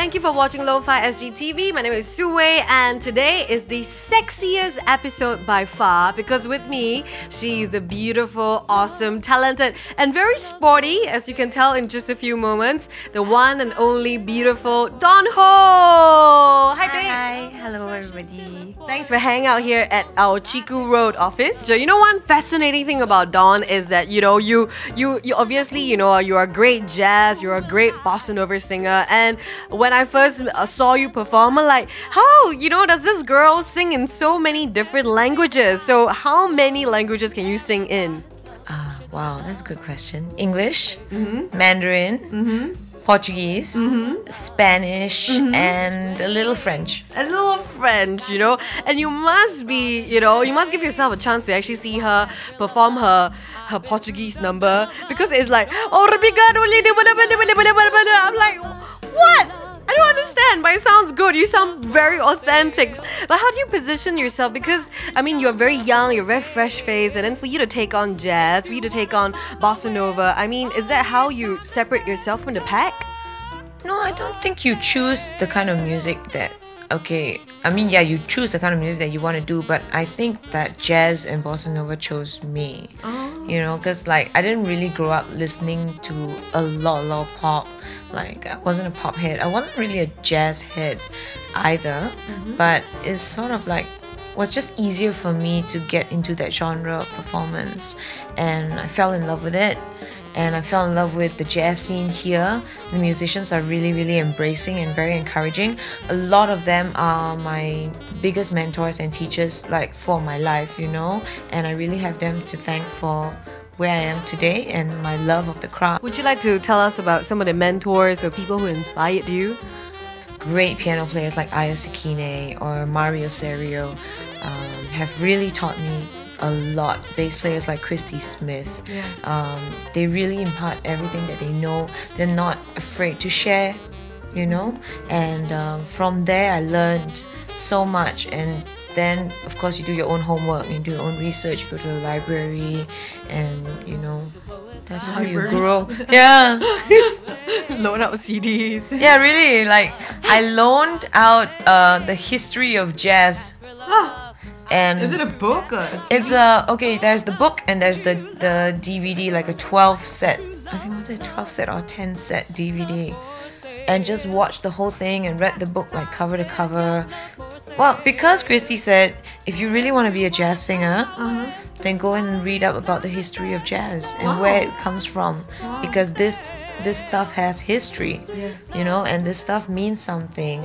thank you for watching Lo-Fi SGTV. My name is Suwei, and today is the sexiest episode by far because with me, she's the beautiful, awesome, talented, and very sporty, as you can tell in just a few moments, the one and only beautiful Dawn Ho. Hi, babe. Hi, hello everybody. Thanks for hanging out here at our Chiku Road office. So, you know, one fascinating thing about Dawn is that, you obviously, you are a great jazz, you're a great bossa nova singer, and when I first saw you perform, I'm like, how, does this girl sing in so many different languages? So how many languages can you sing in? Wow, that's a good question. English, Mandarin, Portuguese, Spanish, and a little French. A little French, and you must be, you must give yourself a chance to actually see her perform her Portuguese number, because it's like, oh, I'm like, what? I don't understand, but it sounds good. You sound very authentic. But how do you position yourself? Because, you're very young, you're very fresh-faced, and then for you to take on jazz, for you to take on bossa nova, is that how you separate yourself from the pack? No, I don't think you choose the kind of music that... you choose the kind of music that you want to do, but I think that jazz and bossa nova chose me. Because I didn't really grow up listening to a lot of pop. I wasn't a pop head. I wasn't really a jazz head either, but it's sort of was just easier for me to get into that genre of performance, and I fell in love with it. And I fell in love with the jazz scene here. The musicians are really, really embracing and very encouraging. A lot of them are my biggest mentors and teachers for my life, and I really have them to thank for where I am today and my love of the craft. Would you like to tell us about some of the mentors or people who inspired you? Great piano players like Aya Sekine or Mario Serio have really taught me a lot. Bass players like Christy Smith, they really impart everything that they know. They're not afraid to share, and from there I learned so much. And then of course you do your own homework, you do your own research, you go to the library, and that's how you grow. Yeah. Loan out CDs. Yeah, really, I loaned out the history of jazz. And is it a book or it's there's the book and there's the DVD, a 12 set, I think, was it 12 set or 10 set DVD, and just watched the whole thing and read the book cover to cover. Well, because Christy said if you really want to be a jazz singer, then go and read up about the history of jazz and where it comes from, because this stuff has history, and this stuff means something.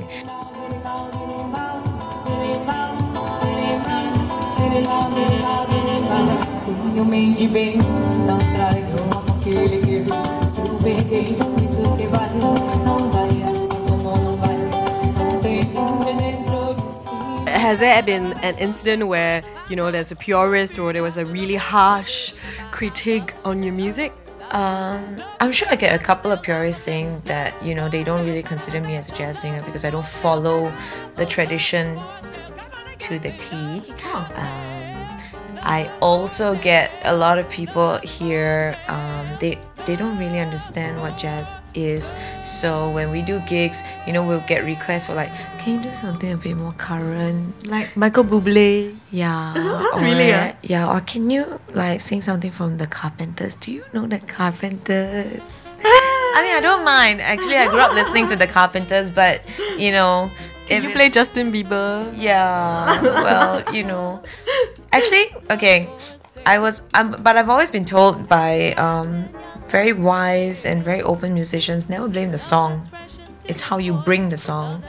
Has there been an incident where, there's a purist or there was a really harsh critique on your music? I'm sure I get a couple of purists saying that, they don't really consider me as a jazz singer because I don't follow the tradition to the T. I also get a lot of people here, they don't really understand what jazz is. So when we do gigs, we'll get requests for can you do something a bit more current? Like Michael Bublé? Yeah. Really? Yeah, or can you sing something from the Carpenters? Do you know the Carpenters? I don't mind. Actually, I grew up listening to the Carpenters, but Can you play Justin Bieber? Yeah, well, Actually, okay, but I've always been told by very wise and very open musicians, never blame the song. It's how you bring the song.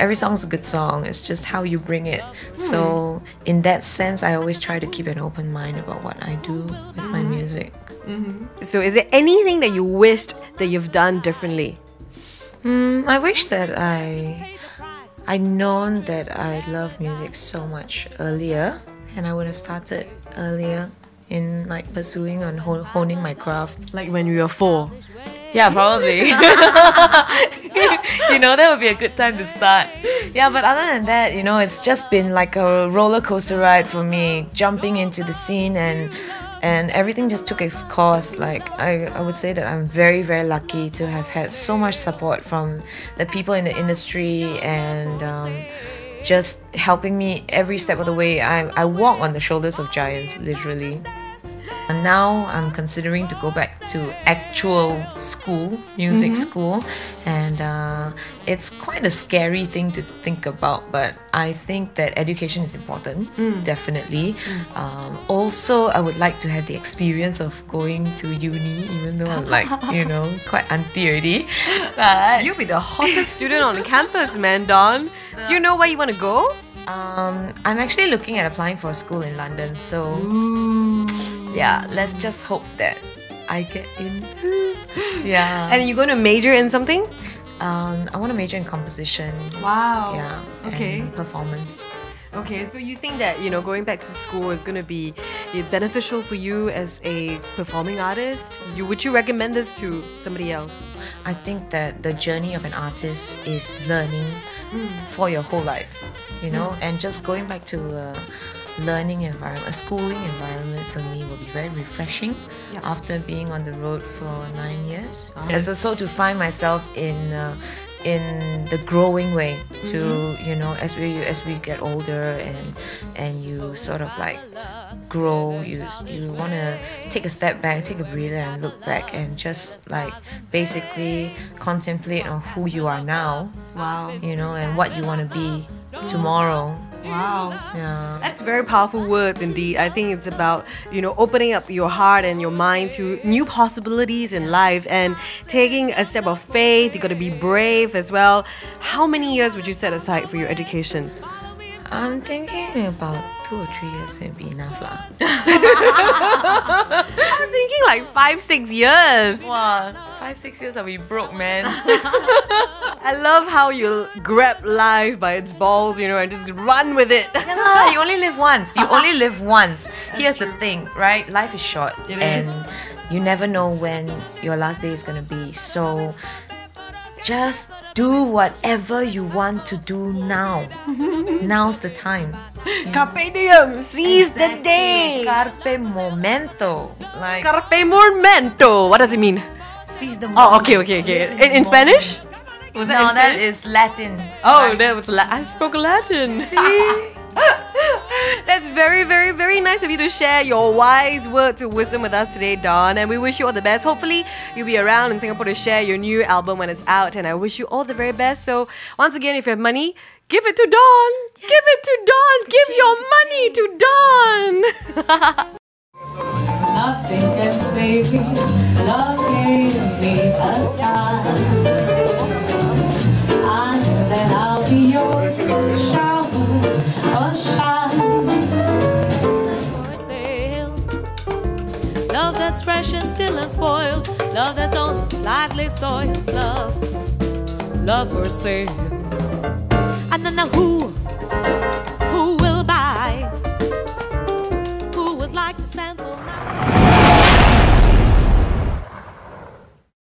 Every song's a good song. It's just how you bring it. So in that sense, I always try to keep an open mind about what I do with my music. So is there anything that you wished that you've done differently? I wish that I'd known that I love music so much earlier, and I would have started earlier in pursuing and honing my craft. Like when you were 4? Yeah, probably. That would be a good time to start. Yeah, but other than that, it's just been a roller coaster ride for me, jumping into the scene and and everything just took its course. Like I would say that I'm very, very lucky to have had so much support from the people in the industry, and just helping me every step of the way. I walk on the shoulders of giants, literally. And now I'm considering to go back to actual school, music school, and it's quite a scary thing to think about, but I think that education is important, definitely. Also, I would like to have the experience of going to uni, even though I'm like, quite auntie already. But You'll be the hottest student on campus, man, Don. Do you know where you want to go? I'm actually looking at applying for a school in London, so yeah, let's just hope that I get in. Yeah. And you're going to major in something? I want to major in composition. Wow. Yeah. Okay. And performance. Okay, so you think that, going back to school is going to be beneficial for you as a performing artist? Would you recommend this to somebody else? I think that the journey of an artist is learning for your whole life, and just going back to a learning environment, a schooling environment for me will be very refreshing after being on the road for 9 years. It's also to find myself in the growing way to as we get older and you sort of like grow, you want to take a step back, take a breather, and look back and just like basically contemplate on who you are now. Wow. And what you want to be tomorrow. Wow. Yeah. That's very powerful words indeed. I think it's about, opening up your heart and your mind to new possibilities in life and taking a step of faith. You got to be brave as well. How many years would you set aside for your education? I'm thinking about 2 or 3 years would be enough lah. I'm thinking like 5-6 years. Wow, 5-6 years I'll be broke, man. I love how you grab life by its balls, and just run with it. Yeah, you only live once. You only live once. Here's the thing, right? Life is short, and you never know when your last day is gonna be. So just do whatever you want to do now. Now's the time. Carpe diem, seize the day. Carpe momento. Like Carpe momento. What does it mean? seize the moment. Oh, okay. In Spanish? Was No, in that Spanish? is Latin. Oh, Right. that was I spoke Latin. See? That's very, very, very nice of you to share your wise words of wisdom with us today, Dawn. And we wish you all the best. Hopefully, you'll be around in Singapore to share your new album when it's out. And I wish you all the very best. So, once again, if you have money, give it to Dawn. Yes. Give it to Dawn. Give your money to Dawn. Nothing can save me, love gave me a sign. I know that I'll be yours in a shower or shine. For sale, love that's fresh and still unspoiled, love that's only slightly soiled, love for sale. And then who